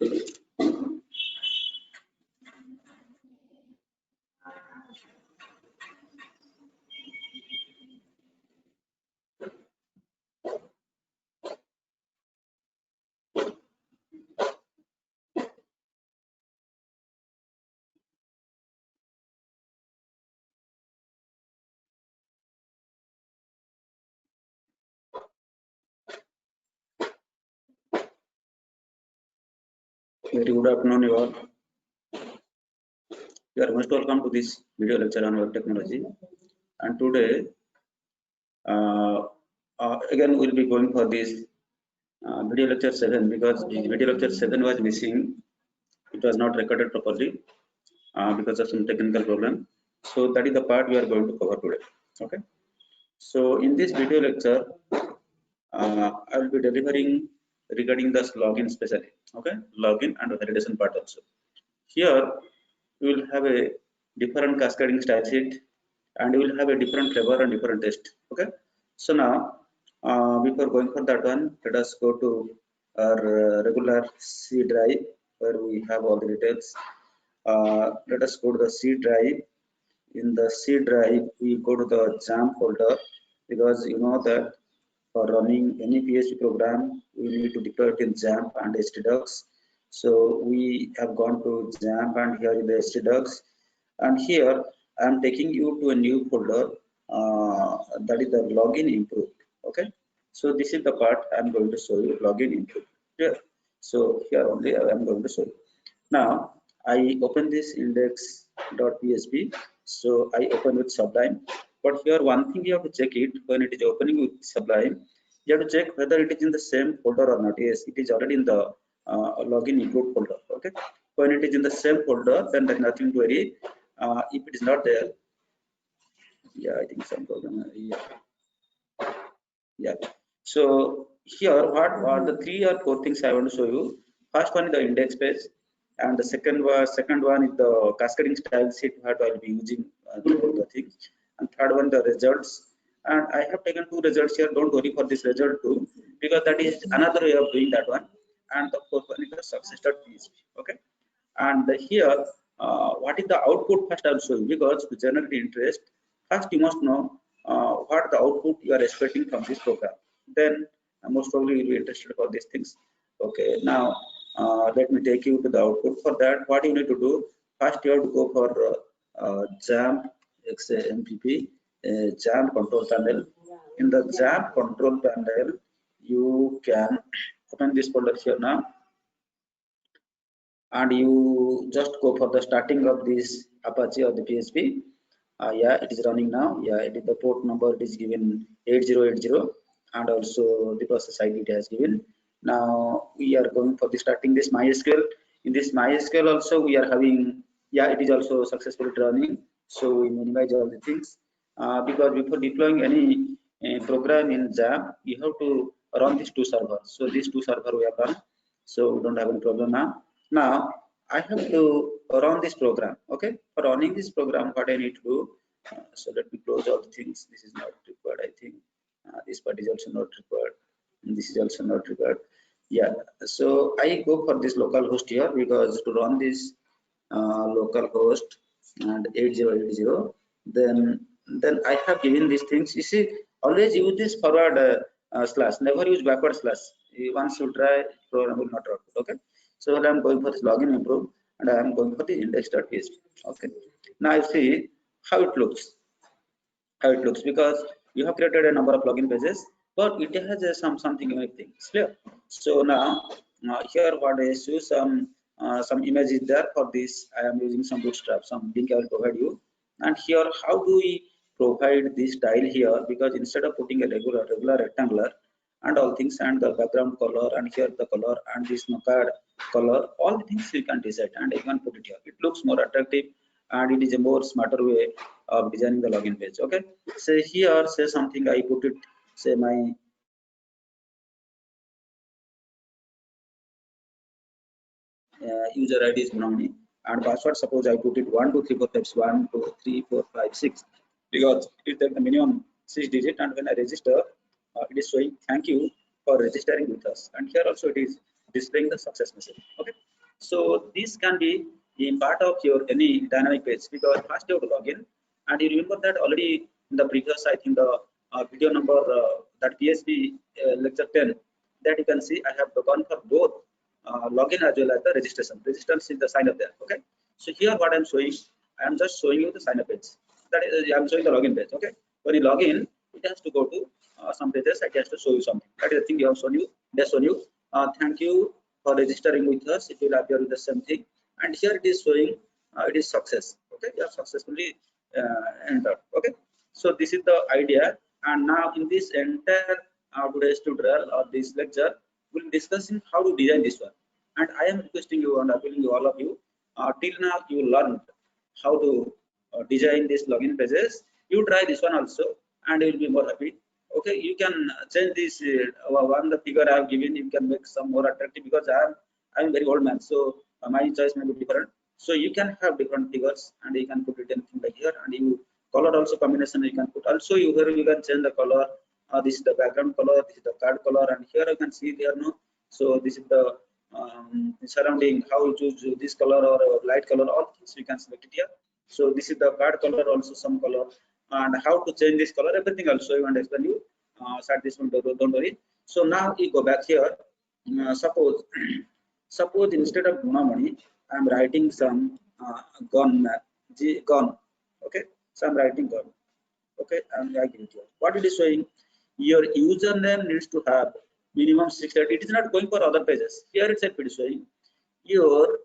Very good afternoon, you all. You are most welcome to this video lecture on web technology. And today, again, we'll be going for this video lecture 7 because the video lecture 7 was missing. It was not recorded properly because of some technical problem. So that is the part we are going to cover today. Okay. So in this video lecture, I will be delivering regarding this login especially. Okay, login and validation part also. Here we will have a different cascading style sheet and we will have a different flavor and different taste. Okay, so now before going for that one, let us go to our regular C drive where we have all the details. Let us go to the C drive. In the C drive, we go to the XAMPP folder because you know that for running any PHP program, we need to deploy it in XAMPP and htdocs. So we have gone to XAMPP and here is the htdocs. And here I am taking you to a new folder that is the login improved. Okay. So this is the part I am going to show you, login improved. Yeah. So here only I am going to show you. Now I open this index.php. So I open with Sublime. But here one thing you have to check it when it is opening with Sublime. You have to check whether it is in the same folder or not. Yes, it is already in the login improved folder. Okay. When it is in the same folder, then there is nothing to worry. If it is not there, yeah, I think some problem. Yeah. So here, what are the 3 or 4 things I want to show you? First one is the index page, and the second one is the cascading style sheet what I'll be using throughout the things, and third one the results. And I have taken 2 results here. Don't worry for this result too, because that is another way of doing that one. And the fourth one is the success.php. Okay. And here, what is the output? First I'll show you, because to generate interest, first you must know what the output you are expecting from this program. Then most probably you'll be interested about these things. Okay, now let me take you to the output. For that, what you need to do, first you have to go for XAMPP XAMPP XAMPP control panel. In the XAMPP control panel, you can open this folder here now, and you just go for the starting of this Apache or the PHP. Yeah, it is running now. Yeah, it is the port number, it is given 8080, and also the process ID it has given. Now we are going for the starting this MySQL. In this MySQL also we are having, yeah, it is also successfully running. So we minimize all the things because before deploying any program in XAMPP, you have to run these 2 servers. So these 2 servers we have run, so we don't have any problem now. Now I have to run this program. Okay, for running this program, what I need to do, so let me close all the things. This is not required, I think. This part is also not required, and this is also not required. Yeah, so I go for this local host here, because to run this local host and 8080, then I have given these things. You see, always use this forward slash, never use backward slash. Once you try, program will not work. Okay, so I am going for this login improve, and I am going for the index.php. Okay, now you see how it looks. Because you have created a number of login pages, but it has something unique things. Clear? So now here what I show some images there. For this I am using some Bootstrap, some link I will provide you. And here how do we provide this style here, because instead of putting a regular rectangular and all things, and the background color, and here the color, and this Notepad color, all the things you can decide and you can put it here. It looks more attractive, and it is a more smarter way of designing the login page. Okay, say here, say something, I put it, say my user ID is Brownie, and password, suppose I put it 1 2 3 4 5 1 2 3 4 5 6, because it is the minimum 6 digit, and when I register, it is showing thank you for registering with us, and here also it is displaying the success message. Okay, So this can be in part of your any dynamic page, because first you have to log in, and you remember that already in the previous, I think the video number that PSP lecture 10, that you can see I have gone for both login as well as the registration. Registration is the sign up there. Okay, so here what I'm showing, I am just showing you the sign up page. That is, I'm showing the login page. Okay, when you log in, it has to go to some pages. I has to show you something. That is the thing you have shown you. They shown you. Thank you for registering with us. It will appear with the same thing, and here it is showing it is success. Okay, you have successfully entered. Okay, so this is the idea, and now in this entire today's tutorial or this lecture, we'll be discussing how to design this one. And I am requesting you and appealing to all of you, till now you learned how to design these login pages. You try this one also, and you will be more happy. Okay, you can change this one the figure I have given. You can make some more attractive, because I'm very old man, so my choice may be different. So you can have different figures, and you can put it anything like here, and you color also combination you can put. Also you here you can change the color. This is the background color, this is the card color, and here you can see there no. So this is the surrounding, how you choose this color or light color, all things we can select it here. So this is the card color, also some color, and how to change this color, everything also you want to explain you. Start this one, don't worry. So now you go back here. Suppose suppose instead of Gunamani, I am writing some gun, gun. Okay, so I'm writing gun. Okay, and I give it here. What it is showing, your username needs to have minimum 6 letters. It is not going for other pages. Here itself it is showing your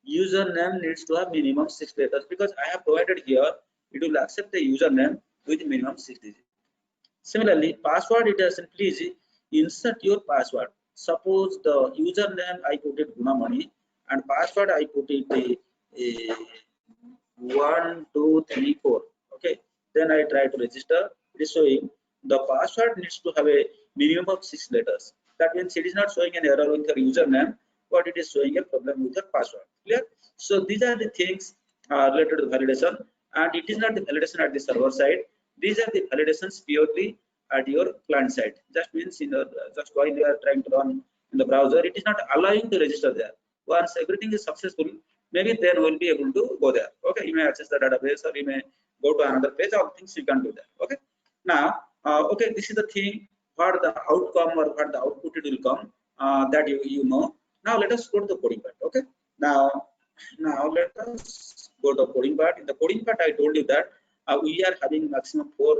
username needs to have minimum 6 letters, because I have provided here it will accept the username with minimum 6 digits. Similarly, password, it has simply insert your password. Suppose the username I put it Gunamani, and password I put it 1 2 3 4. Okay, then I try to register. It is showing the password needs to have a minimum of 6 letters. That means it is not showing an error with your username, but it is showing a problem with your password. Clear? So these are the things related to validation, and it is not the validation at the server side. These are the validations purely at your client side. Just means in the, just while you are trying to run in the browser, it is not allowing to register there. Once everything is successful, maybe then we'll be able to go there. Okay, you may access the database, or you may go to another page. All things you can do that. Okay, now okay, this is the thing, what the outcome or what the output it will come, that you know. Now let us go to the coding part. Okay, now let us go to the coding part. In the coding part, I told you that we are having maximum 4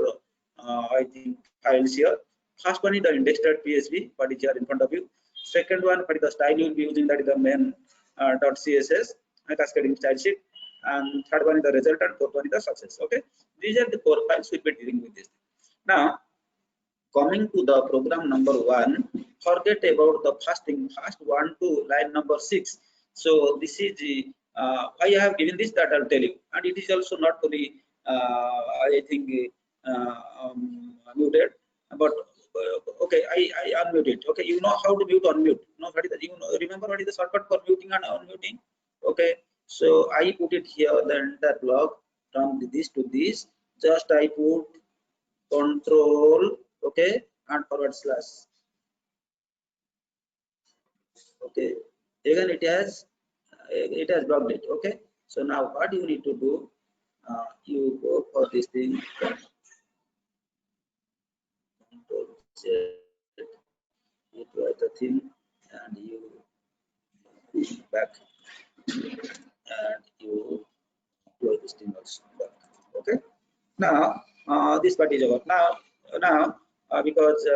I think files here. First one is the index.php, what is here in front of you. Second one, what is the style you will be using, that is the main .css, cascading style sheet. And third one is the result, and fourth one is the success. Okay, these are the 4 files we'll be dealing with this. Now coming to the program number 1, forget about the first thing, first 1 to line number 6. So this is the why I have given this, that I'll tell you, and it is also not very I think muted, but okay, I unmute it. Okay, you know how to mute, unmute. No, what is the, you know, remember what is the shortcut for muting and unmuting? Okay, so I put it here, the entire block from this to this. Just I put control, okay, and forward slash. Okay, again it has blocked it. Okay, so now what you need to do, you go for this thing, control Z, you try the thing, and you push back, and you close this thing also back. Okay, now this part is over. Now because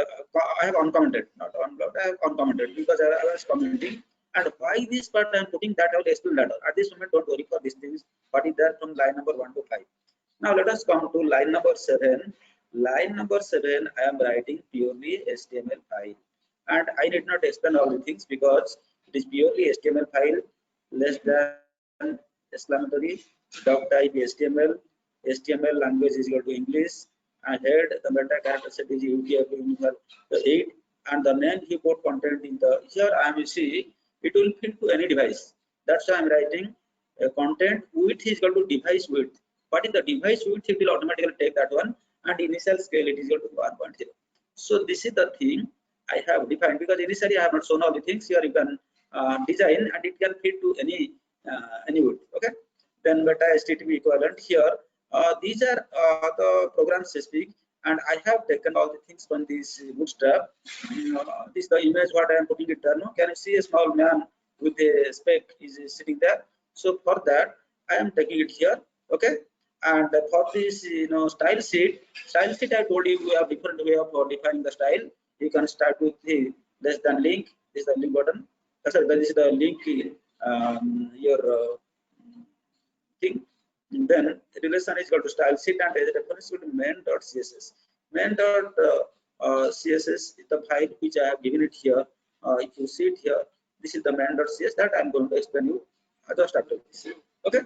I have uncommented, not unblocked, I have uncommented, because I was commenting. And why this part I am putting, that I will explain later. At this moment, don't worry for these things. What is there from line number 1 to 5? Now let us come to line number 7. Line number 7, I am writing purely HTML file, and I did not explain all the things, because it is purely HTML file, less than exclamatory, doc type HTML, HTML language is equal to English, and head the meta character set is UTF 8, and the name keyboard content in the here I am see it will fit to any device. That's why I am writing content width is equal to device width. What is the device width? It will automatically take that one, and initial scale it is equal to 1.0. So this is the thing I have defined, because initially I have not shown all the things. Here you can design, and it can fit to any wood. Okay. Then beta HTTP equivalent here. These are the program specific, and I have taken all the things from this Bootstrap. This is the image what I am putting it there. No? Can you see a small man with a spec is sitting there? So for that, I am taking it here. Okay. And for this, style sheet I told you we have different way of defining the style. You can start with the less than link. This is the link button. Sorry, this is the link your thing. And then relation is equal to style sheet, and as a reference to main.css. Main.css is the file which I have given it here. If you see it here, this is the main.css that I am going to explain you just after this. Okay.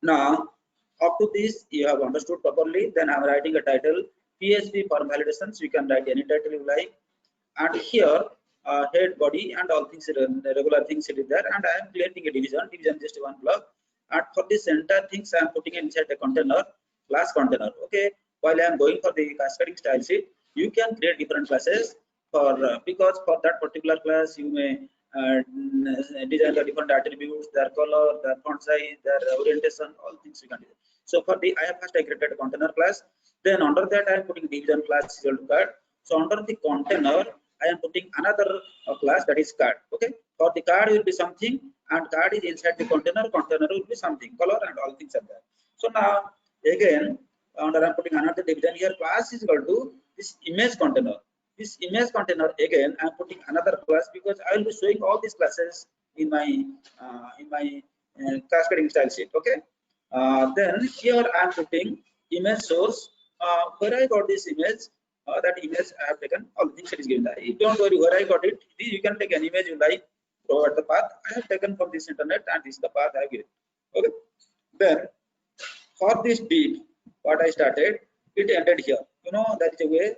Now, up to this you have understood properly. Then I am writing a title PHP form validations. You can write any title you like, and here head, body, and all things regular things it is there. And I am creating a division just one block. And for this entire things I am putting inside a container, class container. Okay. While I am going for the cascading style sheet, you can create different classes for because for that particular class you may design the different attributes, their color, their font size, their orientation, all things you can do. So for the I created a container class. Then under that I am putting division class equal to card. So under the container I am putting another class that is card. Okay. For the card will be something, and card is inside the container. Container will be something, color and all things are there. So now again under I am putting another division here. Class is equal to this image container. This image container again I am putting another class because I will be showing all these classes in my cascading style sheet. Okay. Then here I am putting image source. Where I got this image, that image I have taken all the things that is given there. Don't worry where I got it. You can take any image you like. Provide the path I have taken from this internet, and this is the path I have given. Okay. Then for this div, what I started, it ended here. That is a way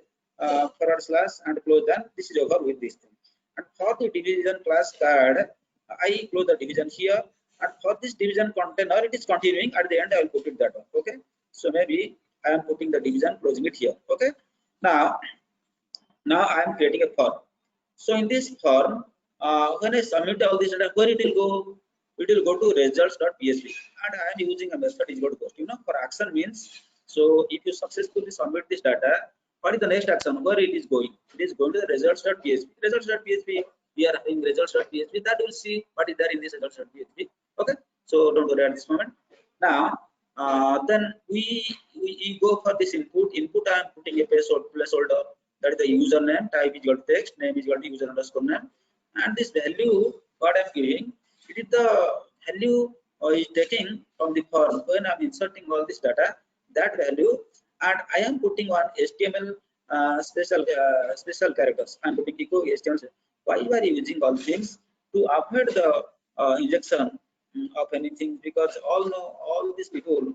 forward slash and close. Then this is over with this thing. And for the division class card, I close the division here. And for this division container, it is continuing. At the end, I will put it that one. Okay. So maybe I am putting the division, closing it here. Okay. Now I am creating a form. So in this form, when I submit all this data, where it will go? It will go to results.php, and I am using a method is going to post. For action means, so if you successfully submit this data, what is the next action? Where it is going? It is going to the results.php. Results.php, we are having results.php. That will see what is there in this results.php. Okay, so don't worry at this moment. Now, then we go for this input. Input I am putting a placeholder. That is the username. Type is equal to text. Name is equal to user underscore name. And this value what I am giving, it is the value is taking from the form when I am inserting all this data, that value, and I am putting one HTML special characters. I am putting echo HTML. Why you are using all things? To avoid the injection of anything, because all these people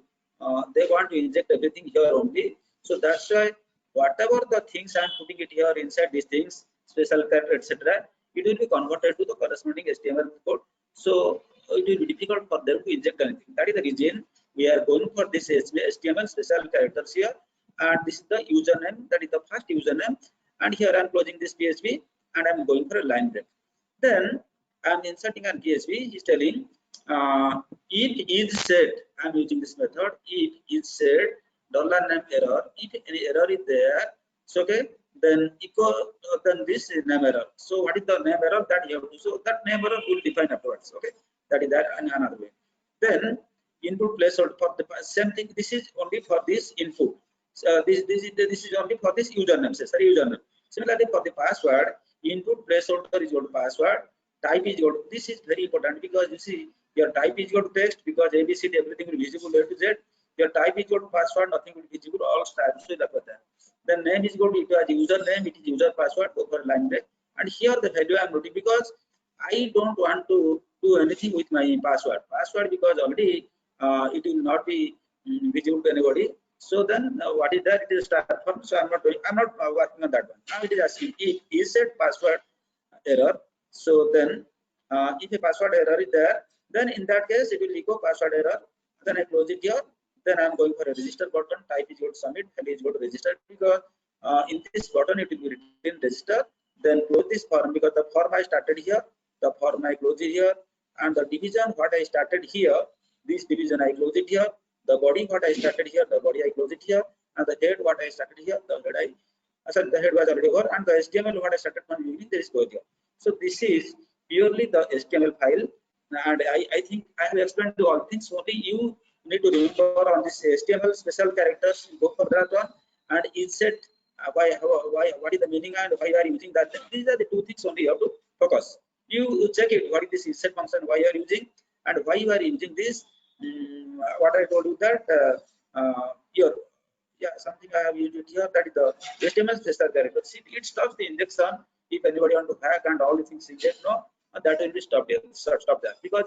they want to inject everything here only. So that's why whatever the things I am putting it here inside these things, special character, etc., it will be converted to the corresponding HTML code. So it will be difficult for them to inject anything. That is the reason we are going for this HTML special characters here. And this is the username, that is the first username. And here I am closing this PHP, and I am going for a line break. Then I am inserting an PHP. He is telling if is set, I am using this method. If is set $name error. If any error is there, so okay, then echo then this is name error. So what is the name error that you have to? So that name error will define afterwards. Okay, that is that another way. Then input placeholder for the same thing. This is only for this input. This is only for this username. Sorry, username. Similarly for the password, input placeholder is equal to password. Type is equal to, this is very important because you see your type is equal to text, because ABCD everything will be visible A to Z. Your type is equal to password, nothing will be visible, all types will appear there. Then name is equal to, if you have username, it is user password, go for line break. And here the value I am noting, because I don't want to do anything with my password because already it will not be visible to anybody. So then what is that? It is start form. So I'm not working on that one. Now it is asking if is set password error. So then if a password error is there, then in that case it will echo password error. Then I close it here. Then I am going for a register button. Type is going to submit, value is going to register, because in this button it will be written register. Then close this form, because the form I started here. the form I close it here, and the division what I started here, this division I close it here, the body what I started here, the body I close it here, and the head what I started here, the head sorry, the head was already over, and the HTML what I started from beginning, there is go here. So this is purely the HTML file, and I think I have explained all things. Only you need to remember on this HTML special characters, go for that one, and insert why, what is the meaning and why you are using that. These are the two things only you have to focus. You check it, what is this insert function, why you are using, and why you are using this. What I told you that here, yeah, something I have used it here, that is the HTML special character. See, it stops the injection. If anybody want to hack and all the things inject, no, that will be stopped here. Stop that, because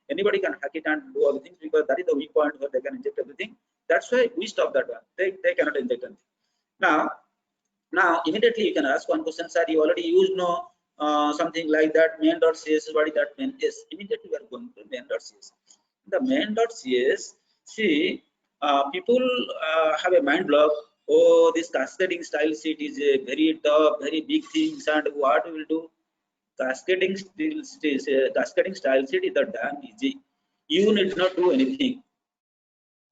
anybody can hack it and do all the things, because that is the weak point where they can inject everything. That's why we stop that one. They cannot inject anything. Now immediately you can ask one question, sir, you already used something like that main.cs. What is that main? Yes, immediately we are going to main.cs. The main.cs, see, people have a mind block. Oh, this cascading style sheet is a very tough, very big things, and what we will do? Cascading style sheet is the damn easy. You need not do anything.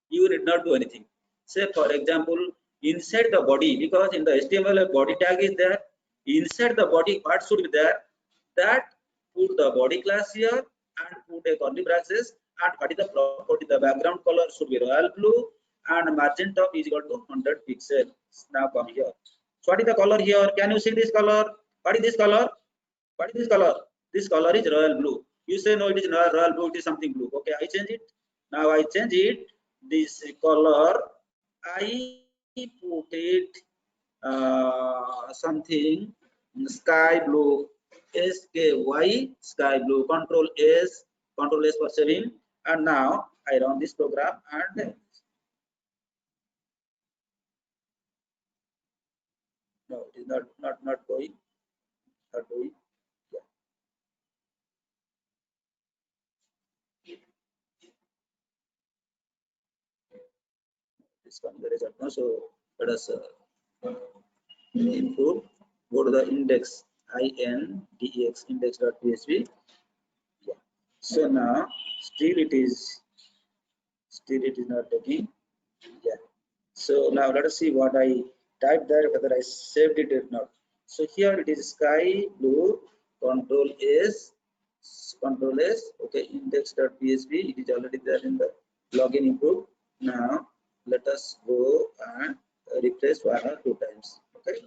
You need not do anything. Say for example, inside the body, because in the HTML a body tag is there. Inside the body, what should be there? That put the body class here and put a curly braces, and what is the property? The background color should be royal blue and magenta is equal to 100 pixels. Now come here. So what is the color here? Can you see this color? What is this color? What is this color? This color is royal blue. You say no, it is not royal blue, it is something blue. Okay, I change it. Now I change it. This color, I put it something sky blue, SKY sky blue. Control S for saving. And now I run this program, and no, it is not going. Not going. This comes the result now. So let us improve. Go to the index index.php. Yeah. So now still it is not taking. Yeah. So now let us see what I typed there, whether I saved it or not. So here it is sky blue, control S. Okay, index.php. It is already there in the login input. Now let us go and refresh 1 or 2 times. Okay.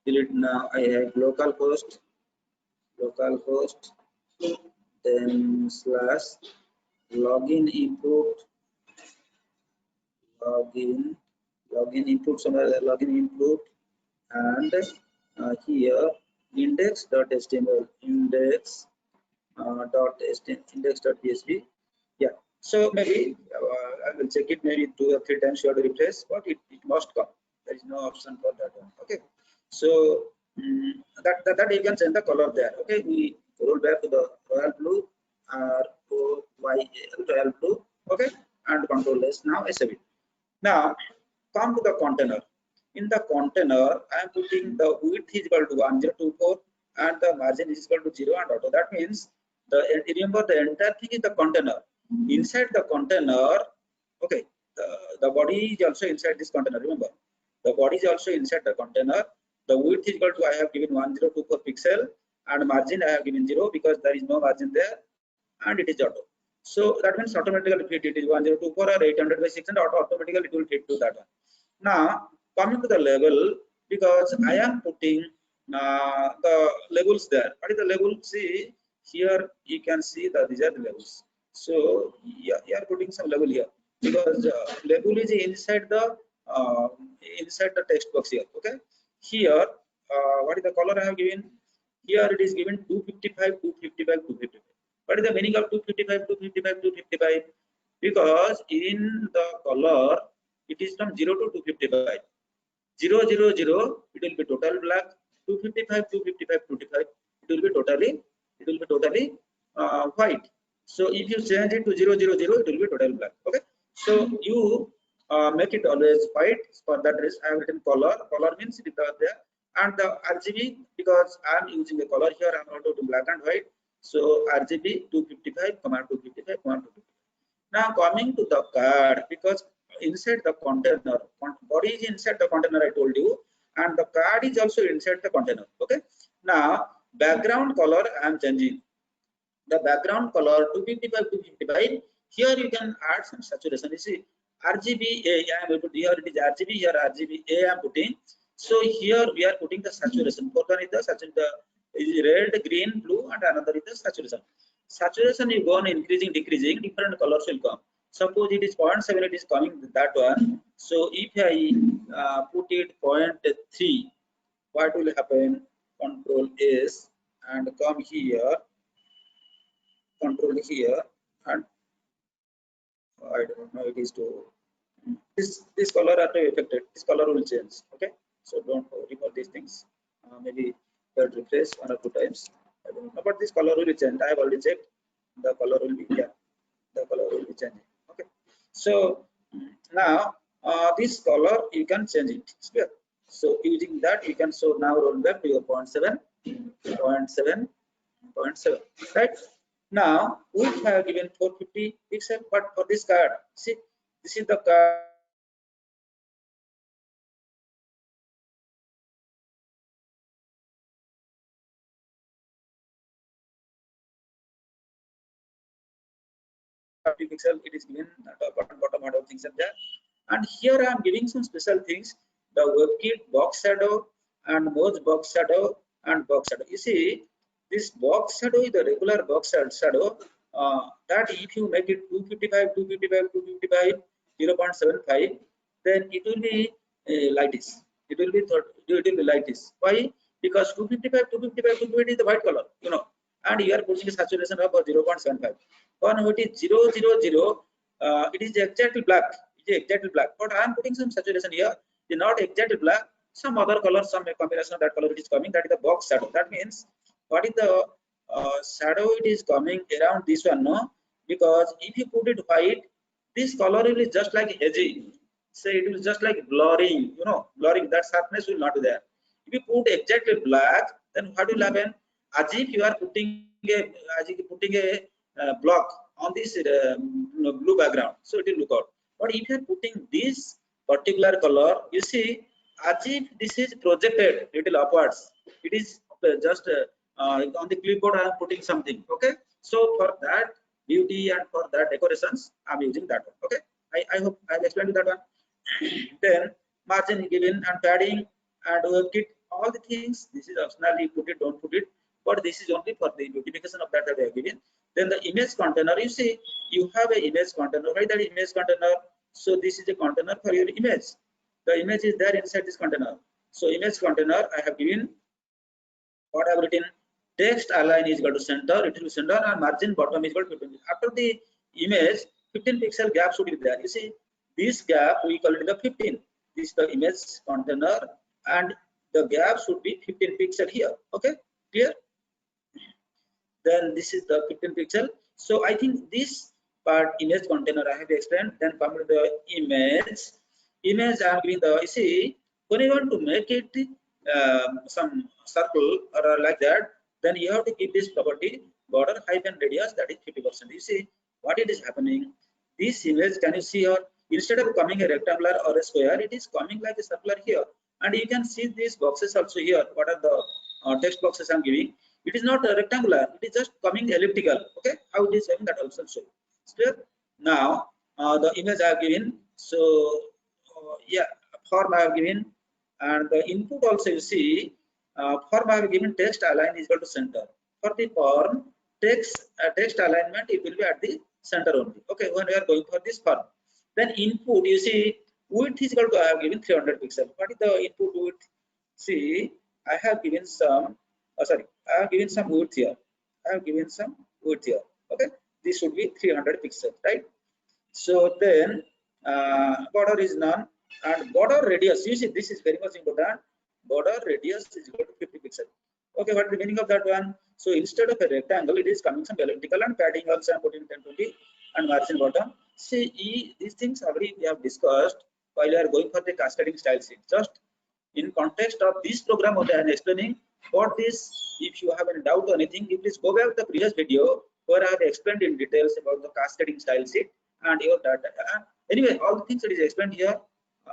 Delete. Now I have localhost, then slash login input, login input, somewhere login input, and here index.html, index.php. Yeah. So maybe I will check it maybe 2 or 3 times. You have to refresh, but it must come. There is no option for that one. Okay. So that you can change the color there. Okay. We roll back to the royal blue or royal blue. Okay. And control S. Now I save it. Now come to the container. In the container, I am putting the width is equal to 1024 and the margin is equal to 0 and auto. That means remember the entire thing is the container. Inside the container, okay, the body is also inside this container. Remember, the body is also inside the container. The width is equal to, I have given 1024 pixel, and margin I have given 0 because there is no margin there, and it is auto. So that means automatically it is 1024 or 800 by 600, automatically it will fit to that one. Now coming to the level, because I am putting the labels there. What is the label? See here, you can see that these are the labels. So yeah, you are putting some label here because label is inside the text box here. Okay, here what is the color I have given? Here it is given 255, 255, 255. What is the meaning of 255, 255, 255? Because in the color it is from 0 to 255. 0, 0, 0, it will be total black. 255, 255, 255, it will be totally white. So if you change it to 0 0 0, it will be total black. Okay, so you make it always white. For that reason I have written color. Color means it is there, and the RGB, because I am using a color here, I am not doing black and white. So RGB 255, 255, 255. Now coming to the card, because inside the container, body is inside the container, I told you, and the card is also inside the container. Okay, now background color I am changing. The background color 255, 255. Here you can add some saturation. You see RGBA, I am able to, here it is RGB, here RGBA I am putting. So here we are putting the saturation. Both one is the saturation, is red, green, blue, and another is the saturation. Saturation you go on increasing, decreasing, different colors will come. Suppose it is 0.7, it is coming that one. So if I put it 0.3, what will happen? Control S and come here, control here, and I don't know, it is to this color are affected. This color will change. Okay, so don't worry about these things. Maybe that refresh 1 or 2 times. I don't know, but this color will change. I have already checked. The color will be, yeah, the color will be changing. Okay, so now this color you can change it. It's clear. So using that you can, so now roll back to your 0.7, 0.7, 0.7, right? Now we have given 450 pixel, but for this card, see, this is the card pixel, it is given top and bottom order things like that. And here I am giving some special things, the WebKit box shadow and Moz box shadow and box shadow. You see, this box shadow is the regular box shadow, that if you make it 255, 255, 255, 0.75, then it will be lightish. It will be lightish. Why? Because 255, 255, 250 is the white color, you know, and you are putting a saturation of 0.75. When it is 0 0 0, it is exactly black. It is exactly black. But I am putting some saturation here. It is not exactly black. Some other color, some combination of that color it is coming. That is the box shadow. That means what is the shadow? It is coming around this one, no? Because if you put it white, this color will be just like hazy. Say it will just like blurring. You know, blurring. That sharpness will not be there. If you put exactly black, then what will happen? As if you are putting a, as if putting a block on this blue background, so it will look out. But if you are putting this particular color, you see, as if this is projected little upwards. It is just on the clipboard I am putting something. Okay, so for that beauty and for that decorations I am using that one. Okay, I hope I have explained that one. Then margin given and padding and WebKit, all the things, this is optionally, put it, don't put it, but this is only for the beautification of that they are given. Then the image container, you see, you have a image container. Why that image container? So this is a container for your image. The image is there inside this container. So image container I have given, what I have written, text align is equal to center, it will be center, and margin bottom is equal to 15. After the image, 15 pixel gap should be there. You see, this gap we call it the 15. This is the image container, and the gap should be 15 pixel here. Okay, clear? Then this is the 15 pixel. So I think this part image container I have explained. Then come to the image. Image I am giving the, you see, when you want to make it some circle or like that, then you have to give this property border hyphen radius, that is 50%. You see what it is happening. This image, can you see here, instead of coming a rectangular or a square, it is coming like a circular here. And you can see these boxes also here. What are the text boxes I am giving? It is not rectangular, it is just coming elliptical. Okay, how it is having that also show. Clear? Now the image I have given. So yeah, form I have given, and the input also you see, form I have given text align is equal to center. For the form, text alignment, it will be at the center only. Okay, when we are going for this form, then input, you see, width is equal to, I have given 300 pixel. What is the input width? See, I have given some, sorry, I have given some width here. I have given some width here. Okay, this should be 300 pixels, right? So then border is none, and border radius, you see, this is very much important. Border radius is equal to 50 pixel. Okay, what is the meaning of that one? So instead of a rectangle, it is coming some elliptical, and padding also I'm putting 1020 and margin bottom. See, these things already we have discussed while we are going for the cascading style sheet. Just in context of this program, what I am explaining what this. If you have any doubt or anything, you please go back to the previous video where I have explained in details about the cascading style sheet and your data. Anyway, all the things that is explained here,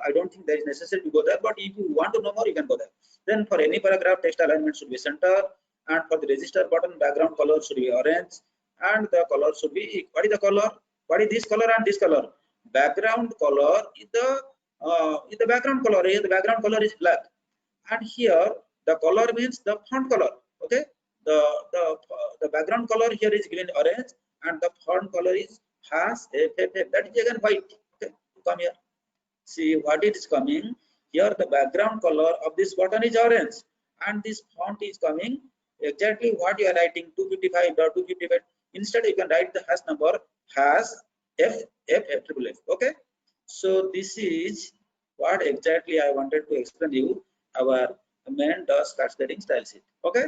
I don't think there is necessary to go there, but if you want to know more, you can go there. Then for any paragraph, text alignment should be center, and for the register button, background color should be orange, and the color should be, what is the color? What is this color and this color? Background color is the background color. Here the background color is black, and here the color means the font color. Okay, the background color here is given orange, and the font color is has FFF, that is again white. Okay, come here. See what it is coming here. The background color of this button is orange, and this font is coming exactly what you are writing 255.255. Instead, you can write the hash number hash FFFFF. Okay, so this is what exactly I wanted to explain you our main dot cascading style sheet. Okay,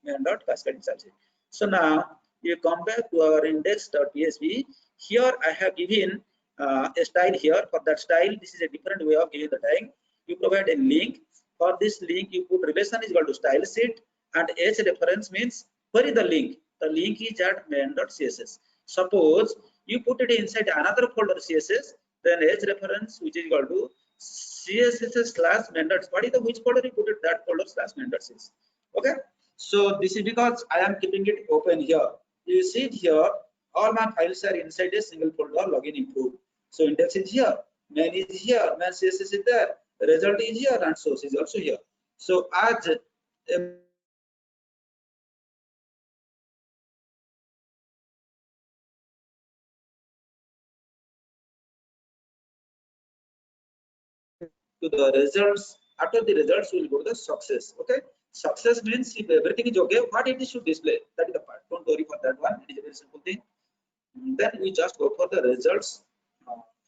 main dot cascading style sheet. So now you come back to our index.php. Here I have given a style here. For that style, this is a different way of giving the tag. You provide a link. For this link, you put relation is equal to style sheet, and h reference means where is the link. The link is at main.css. Suppose you put it inside another folder CSS, then h reference which is equal to css slash main. What is the which folder you put it, that folder slash main.css. Okay, so this is because I am keeping it open here. You see it here, all my files are inside a single folder, login improve. So index is here, main is here, main CSS is there, result is here, and source is also here. So as to the results, after the results we will go to the success. Okay, success means if everything is okay, what it should display, that is the part. Don't worry for that one, it is a very simple thing. Then we just go for the results.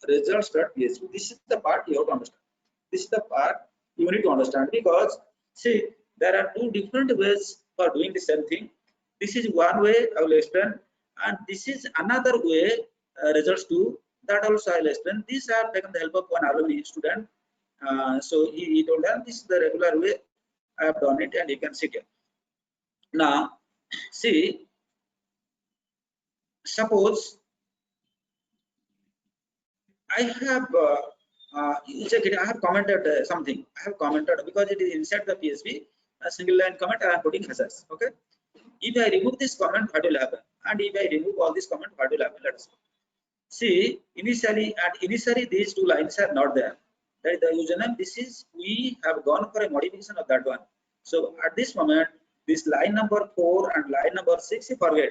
Results.php. This is the part you have to understand. This is the part you need to understand, because see, there are two different ways for doing the same thing. This is one way I will explain, and this is another way. Results to that also I will explain. These are taken the help of one alumni student. So he told them this is the regular way I have done it, and you can see it. Now, see, suppose I have you check it. I have commented something. I have commented because it is inside the PHP. A single line comment I am putting hashes. Okay. If I remove this comment, what will happen? And if I remove all this comment, what will happen? Let us see. Initially these two lines are not there. That is the username. This is, we have gone for a modification of that one. So at this moment, this line number 4 and line number 6, you forget.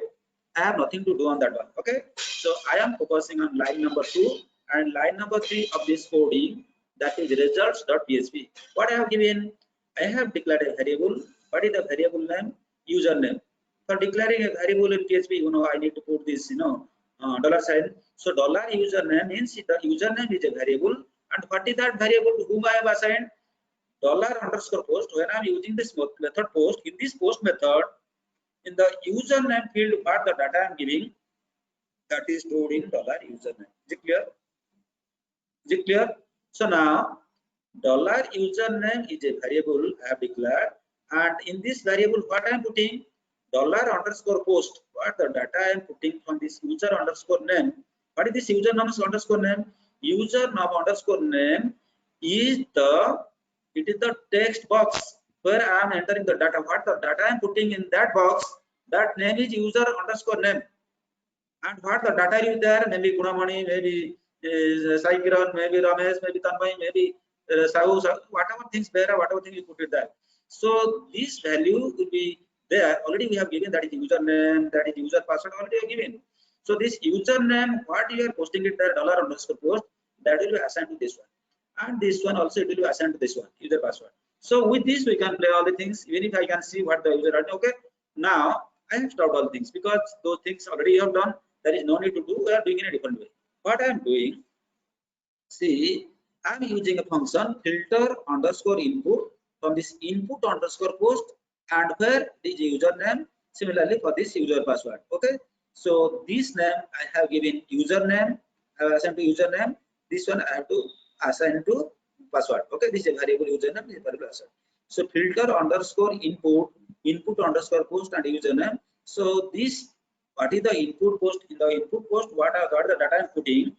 I have nothing to do on that one. Okay. So I am focusing on line number 2 and line number 3 of this coding, that is results.php. What I have given, I have declared a variable. What is the variable name? Username. For declaring a variable in PHP, you know, I need to put this, dollar sign. So dollar username means the username is a variable, and what is that variable to whom I have assigned? $_post. When I am using this method post, in this post method, in the username field, what the data I am giving, that is stored in $username. Is it clear? Is it clear? So now $username is a variable I have declared, and in this variable what I am putting, $_post. What the data I am putting from this user underscore name. What is this user underscore name? User underscore name is the text box where I am entering the data. What the data I am putting in that box, that name is user underscore name. And what the data is there, maybe Gunamani, maybe Sai Kiran, maybe Ramesh, maybe Tanmay, maybe Sahu, whatever things there, whatever thing you put it there. So this value will be there. Already we have given, that is username, that is user password already given. So this username, what you are posting it there, $_post, that will be assigned to this one. And this one also it will be assigned to this one, user password. So with this we can play all the things, even if I can see what the user are. Okay, now I have stopped all things because those things already you have done. There is no need to do. We are doing in a different way. What I am doing, see, I am using a function filter underscore input from this input underscore post, and where is username Similarly for this user password. Okay, so this name I have given username, I have assigned to username. This one I have to assign to password. Okay, this is a variable username, this is a variable password. So filter underscore input underscore post and username. So this, what is the input post? In the input post, what are the data I am putting,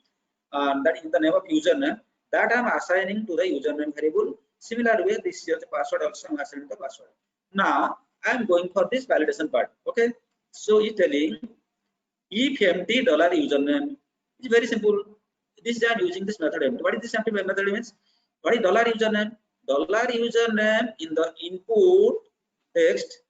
that is the name of username, that I am assigning to the username variable. Similar way, this is the password also I am assigning the password. Now I am going for this validation part. Okay, so it's telling if empty dollar username. It's very simple. This I am using this method empty. What is this empty method means? What is dollar username? Dollar username in the input text,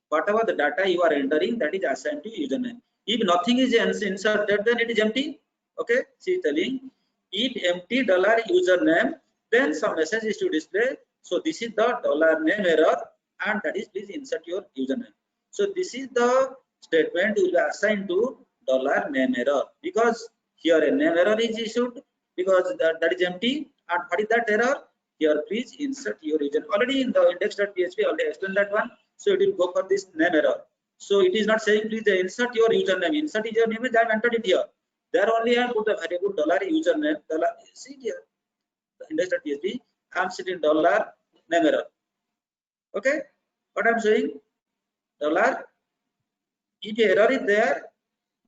whatever the data you are entering, that is assigned to username. If nothing is inserted, then it is empty. Okay, see telling if empty dollar username, then some message is to display. So this is the dollar name error, and that is please insert your username. So this is the statement will be assigned to dollar name error, because here a name error is issued because that is empty. And what is that error? Here please insert your username. Already in the index.php already explained that one. So it will go for this name error. So it is not saying please insert your username. Insert your name is I have entered it here. There only I put the variable dollar username. Dollar, see here, the index.php. I am setting dollar name error. Okay, what I am saying, dollar. If error is there,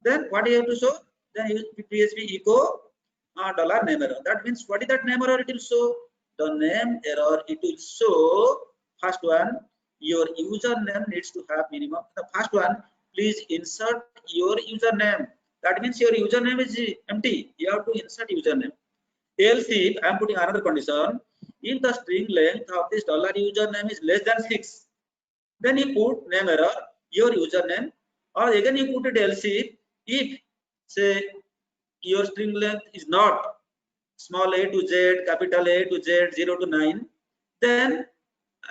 then what you have to show? Then use PHP echo dollar name error. That means what is that name error? It will show the name error. It will show first one. Your username needs to have minimum. The first one, please insert your username. That means your username is empty. You have to insert username. Else, if I am putting another condition, if the string length of this dollar username is less than 6, then you put name error, your username, or again you put it else if say your string length is not small a to z, capital A to z, 0 to 9, then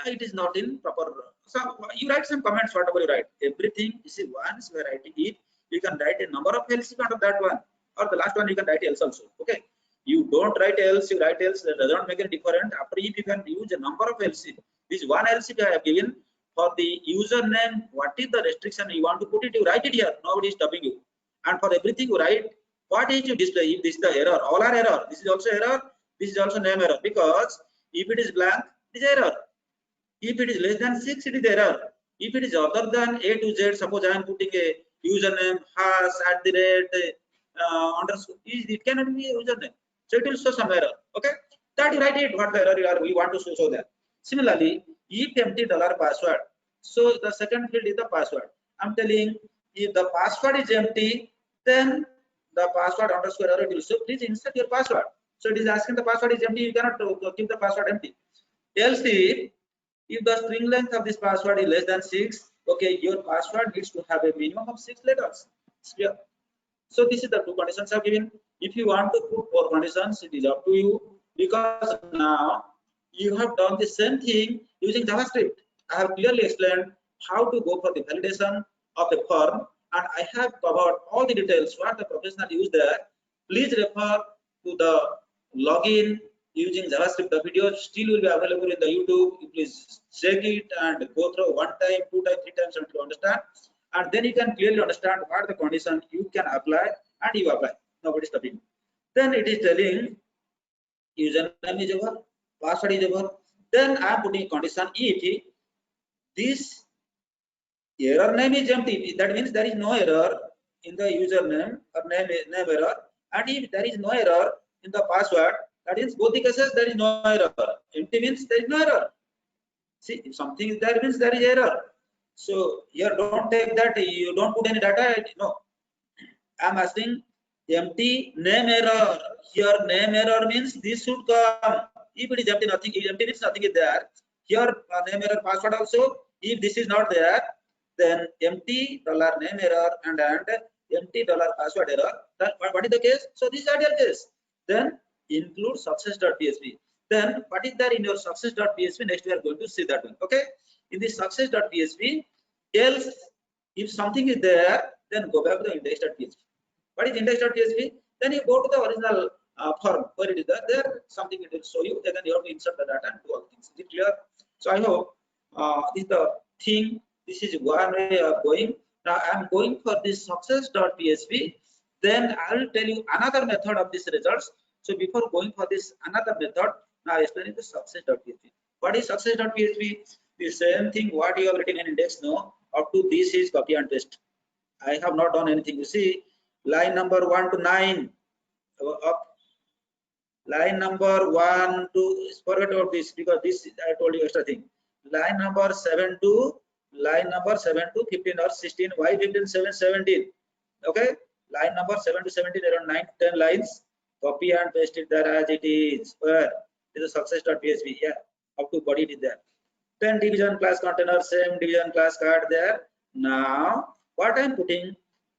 it is not in proper. So you write some comments, whatever you write. Everything is once we are writing it, you can write a number of else under that one, or the last one you can write else also. Okay, you don't write else, you write else, that does not make any difference. After if you can use a number of else, this one else I have given for the username. What is the restriction you want to put it? You write it here. Nobody is stopping you. And for everything you write, what is you display? If this is the error, all are error. This is also error. This is also name error, because if it is blank, it is error. If it is less than 6, it is error. If it is other than A to Z, suppose I am putting a username hash @ underscore, it cannot be a username. So it will show some error. Okay, that you write it what the error you want to show that. Similarly, if empty dollar password. So the second field is the password. I'm telling if the password is empty, then the password underscore error will show. Please insert your password. So it is asking the password is empty. You cannot keep the password empty. Else if the string length of this password is less than 6, okay, your password needs to have a minimum of 6 letters. Yeah. So this is the two conditions I've given. If you want to put 4 conditions, it is up to you, because now you have done the same thing using JavaScript. I have clearly explained how to go for the validation of a form, and I have covered all the details what the professional use there. Please refer to the login using JavaScript. The video still will be available in the YouTube. You please check it and go through 1 time, 2 times, 3 times until you understand. And then you can clearly understand what the condition you can apply, and you apply. Nobody stopping. Then it is telling username is over, password is over. Then I am putting condition if this error name is empty. That means there is no error in the username or name error. And if there is no error in the password, that means both the cases there is no error. Empty means there is no error. See, if something is there means there is error. So here don't take that, you don't put any data. No, I'm asking empty name error. Here name error means this should come. If it is empty, nothing is empty means nothing is there. Here name error password also. If this is not there, then empty dollar name error and empty dollar password error. That, what is the case? So this is ideal case. Then include success.php. Then what is there in your success.php? Next we are going to see that one. Okay. In the success.php, else if something is there, then go back to the index.php. What is index.php? Then you go to the original form where it is there, something it will show you. Then you have to insert the data and do all things. Is it clear? So I hope this is the thing This is one way of going. Now I am going for this success.php. Then I will tell you another method of these results. So before going for this another method, now I explain the success.php. What is success.php? The same thing what you have written in index. No, up to this is copy and paste. I have not done anything. You see, line number 1 to 9 up. Line number 1 to, forget about this because this I told you extra thing. Line number 7 to 15 or 16. Why 15, 7, 17? Okay. Line number 7 to 17, around 9 to 10 lines. Copy and paste it there as it is. Where? This is success.php. Yeah. Up to body it is there. Then division class container, same division class card there. Now, what I am putting,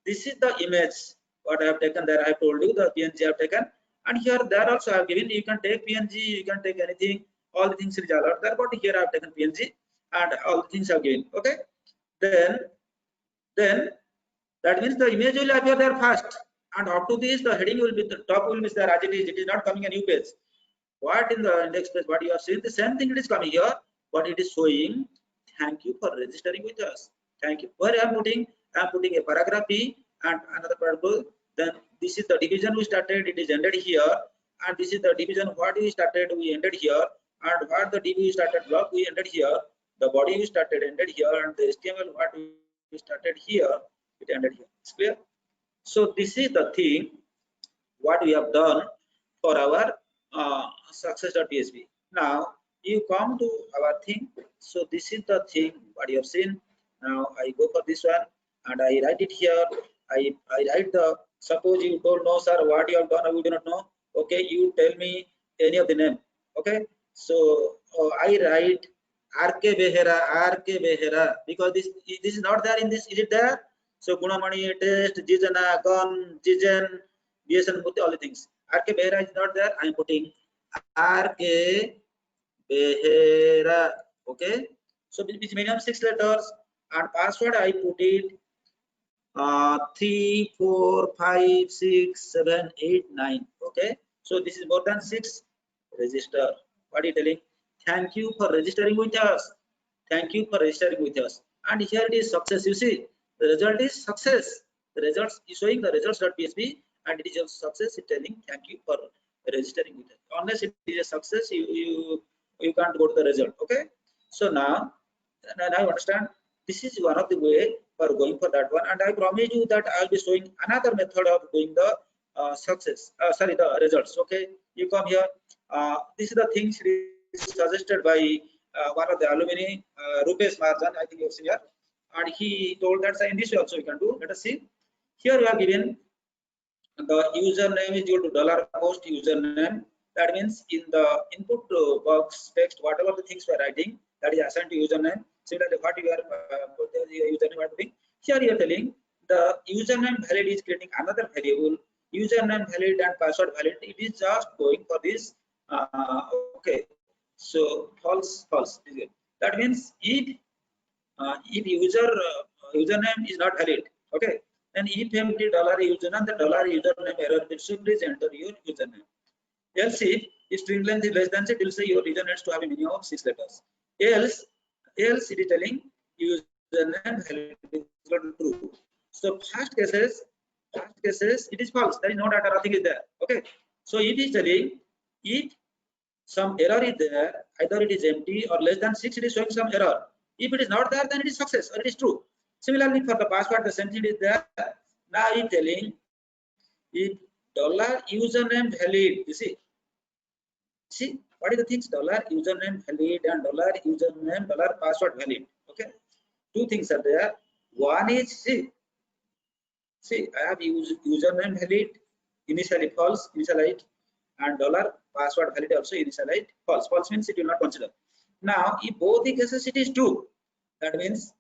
this is the image. What I have taken there, I have told you the PNG I have taken. And here, there also I have given, you can take PNG, you can take anything, all the things is allowed there, but here I have taken PNG and all the things I have given. Okay. Then that means the image will appear there first. And up to this, the heading will be, the top will be there as it is. It is not coming a new page. What in the index page, what you have seen, the same thing it is coming here, but it is showing, thank you for registering with us. Thank you. Where I am putting a paragraph B and another paragraph. Then this is the division we started, it is ended here. And this is the division what we started, we ended here. And what the DB we started block, we ended here. The body we started, ended here. And the HTML what we started here, it ended here. It's clear? So this is the thing what we have done for our success.php. Now you come to our thing. So this is the thing what you have seen. Now I go for this one and I write it here. I write the, suppose you don't know sir what you have done, we do not know. Okay, you tell me any of the name. Okay, so I write RK Behera because this is not there in this. Is it there? So Gunamani, Test, Jijana, Gon, Jijan, BSN, all the things. RK Behera is not there. I am putting RK Behera. Okay. So which minimum 6 letters and password I put it 3, 4, 5, 6, 7, 8, 9. Okay. So this is more than 6. Register. What are you telling? Thank you for registering with us. Thank you for registering with us. And here it is success. You see, the result is success. The results is showing the results.php and it is a success. It's telling thank you for registering with us. Unless it is a success, you can't go to the result. Okay. So now I understand this is one of the way for going for that one. And I promise you that I'll be showing another method of doing the the results. Okay. You come here. This is the things suggested by one of the alumni, Rupesh Mahajan, I think you have seen here. And he told that in this way also we can do. Let us see. Here we are given the username is equal to $post username. That means in the input box text, whatever the things we are writing, that is assigned to username. Similarly, what you are username are doing. Here you are telling the username valid is creating another variable. Username valid and password valid. It is just going for this. Okay. So false. That means if username is not valid, okay, then if empty $username, the $username error will say please enter your username. Else if string length is less than 6, it will say your user needs to have a minimum of 6 letters. Else it is telling username valid is equal to true. So first cases it is false. There is no data, nothing is there. Okay. So it is telling if some error is there, either it is empty or less than 6, it is showing some error. If it is not there, then it is success or it is true. Similarly, for the password, the same thing is there. Now it is telling if $username valid, you see what is the things $username valid and $username $password valid. Okay, two things are there. One is see I have username valid initially false, initialized, and $password valid also initialized false. False means it will not consider. Now if both the cases it is true, that means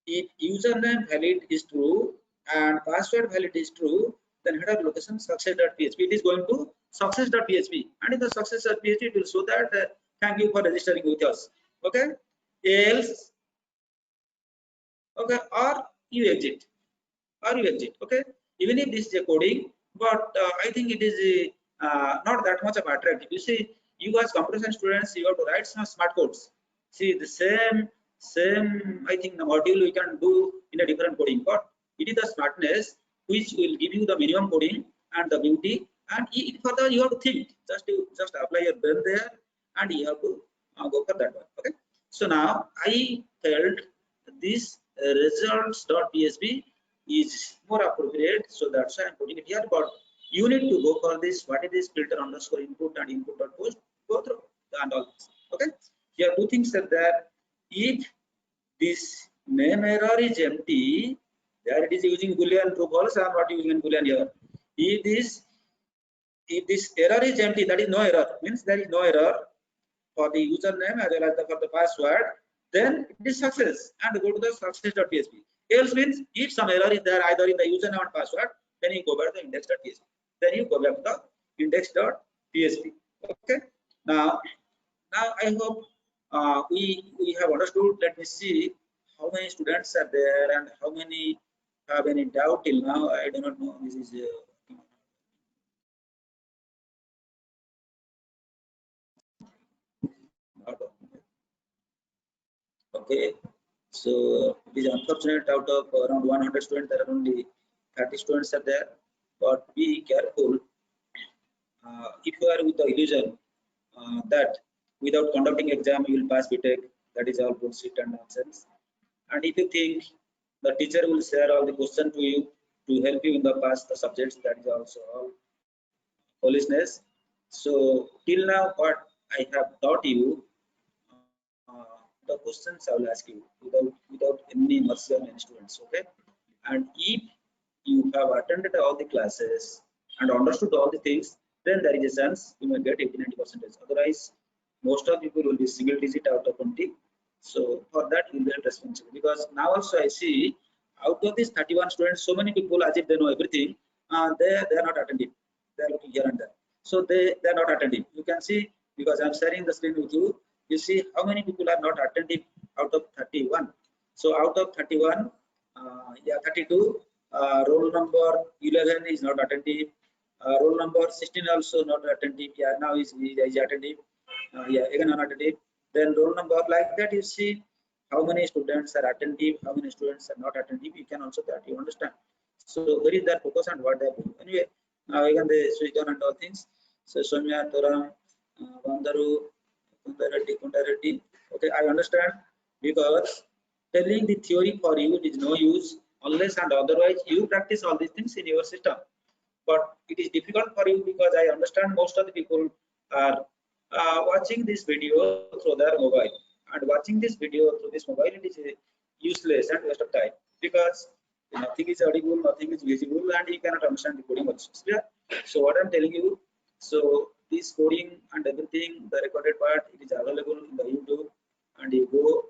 if username valid is true and password valid is true, then header location success.php, it is going to success.php, and in the success.php it will show that thank you for registering with us. Okay. Else, okay, or you exit. Okay, even if this is a coding, but I think it is not that much of attractive. You see, you as computer science students, you have to write some smart codes. See, the same same, I think the module we can do in a different coding, but it is the smartness which will give you the minimum coding and the beauty, and further you have to think, just apply your brain there, and you have to go for that one. Okay, so now I felt this results.php is more appropriate, so that's why I'm putting it here. But you need to go for this. What is this filter underscore input and input dot post? Go through and all this. Okay, here two things are there. If this name error is empty, there it is using boolean true false, and what using boolean here. If this error is empty, that is no error, means there is no error for the username as well as for the password, then it is success, and go to the success.php. Else means if some error is there either in the username or password, then you go back to the index.php. Then you go back to the index.php. Okay. Now I hope we have understood. Let me see how many students are there and how many have any doubt till now. I do not know. This is okay. So it is unfortunate, out of around 100 students, there are only 30 students are there. But be careful. If you are with the illusion that without conducting exam you will pass BTech, that is all bullshit and nonsense. And if you think the teacher will share all the question to you to help you in the pass the subjects, that is also all foolishness. So till now, what I have taught you, the questions I will ask you without any mercy on any students. Okay, and if you have attended all the classes and understood all the things, then there is a chance you may get 80-90%. Otherwise, most of people will be single digit out of 20. So for that you will be responsible, because now also I see out of these 31 students, so many people as if they know everything, they are not attentive. They are looking here and there. So they are not attentive. You can see, because I am sharing the screen with you. You see how many people are not attentive out of 31. So out of 31, yeah, 32. Roll number 11 is not attentive. Roll number 16 also not attentive. Yeah, now is attentive. Yeah, again not attentive. Then roll number, like that you see how many students are attentive, how many students are not attentive. You can also that you understand. So where is that focus and what they are doing. Anyway, now again they switch on and all things. So Soumya, Toram, Vandaru, Kundareddy. Okay, I understand, because telling the theory for you is no use unless and otherwise you practice all these things in your system. But it is difficult for you, because I understand most of the people are watching this video through their mobile, and watching this video through this mobile, it is useless and waste of time, because nothing is audible, nothing is visible, and you cannot understand the coding also. Yeah. So what I'm telling you, so this coding and everything, the recorded part, it is available in the YouTube, and you go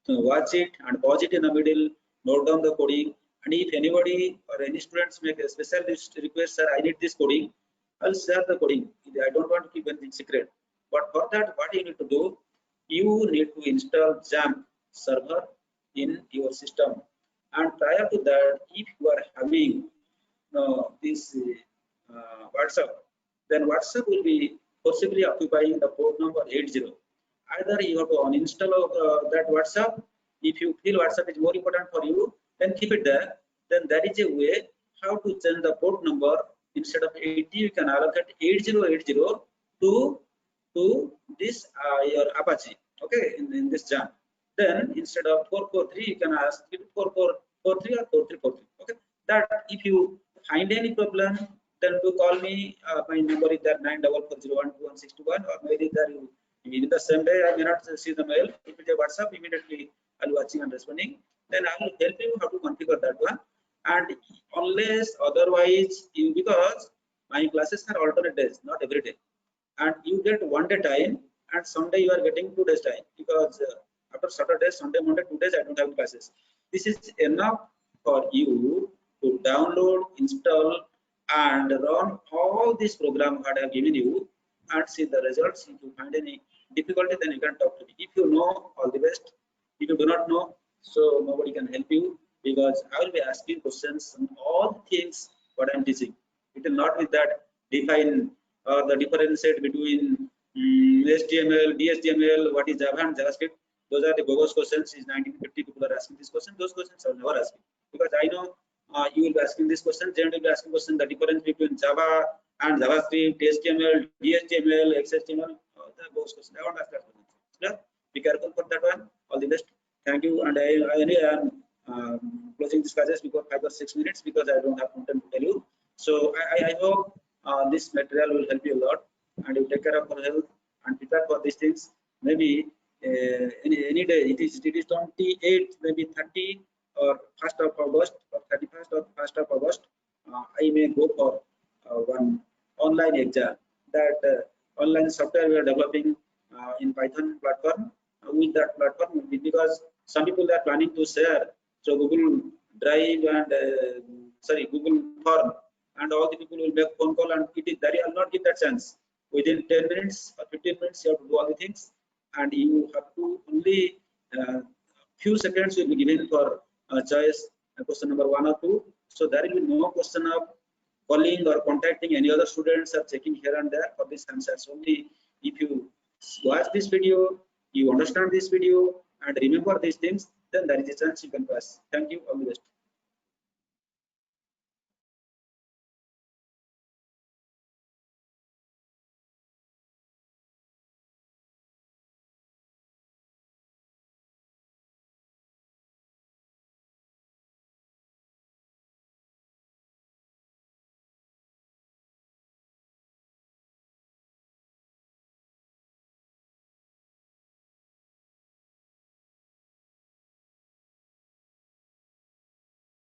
watch it and pause it in the middle, note down the coding, and if anybody or any students make a special request, sir, I need this coding, I'll share the coding. I don't want to keep anything secret. But for that, what you need to do, you need to install XAMPP server in your system. And prior to that, if you are having this WhatsApp, then WhatsApp will be possibly occupying the port number 80. Either you have to uninstall that WhatsApp. If you feel WhatsApp is more important for you, then keep it there. Then there is a way how to change the port number. Instead of 80, you can allocate 8080 to this your Apache. Okay, in this jam. Then instead of 443, you can ask 4443 or 4343. Okay, that if you find any problem, then do call me. My number is there 9440121621, or maybe there you within the same day I may not see the mail. If it is a WhatsApp, immediately I'll be watching and responding. Then I will help you how to configure that one. And unless otherwise, because my classes are alternate days, not every day, and you get 1 day time, and Sunday you are getting 2 days time, because after Saturday, Sunday, Monday, 2 days I don't have classes. This is enough for you to download, install, and run all this program that I have given you, and see the results. If you find any difficulty, then you can talk to me. If you know, all the best. If you do not know, so nobody can help you, because I will be asking questions on all things what I am teaching. It will not be that define the differentiate between HTML, DHTML, what is Java and JavaScript. Those are the bogus questions. Is 1950 people are asking this question. Those questions are never asking, because I know you will be asking this question. Generally, will be asking question the difference between Java and JavaScript, HTML, DHTML, XHTML. The bogus question. I won't ask that question. Yeah? Be careful for that one. All the best. Thank you. And I am closing this classes because 5 or 6 minutes, because I don't have content to tell you. So I hope this material will help you a lot, and you take care of your health and prepare for these things. Maybe any day, it is 28, maybe 30 or 1st of August or 31st or 1st of August. I may go for one online exam. That online software we are developing in Python platform. With that platform, because some people are planning to share so Google Drive and Google Form, and all the people will make phone call, and that you will not give that chance. Within 10 minutes or 15 minutes, you have to do all the things, and you have to only few seconds will be given for choice question number 1 or 2. So there will be no question of calling or contacting any other students or checking here and there for these answers. Only if you watch this video, you understand this video and remember these things, then there is a chance you can pass. Thank you. All the best.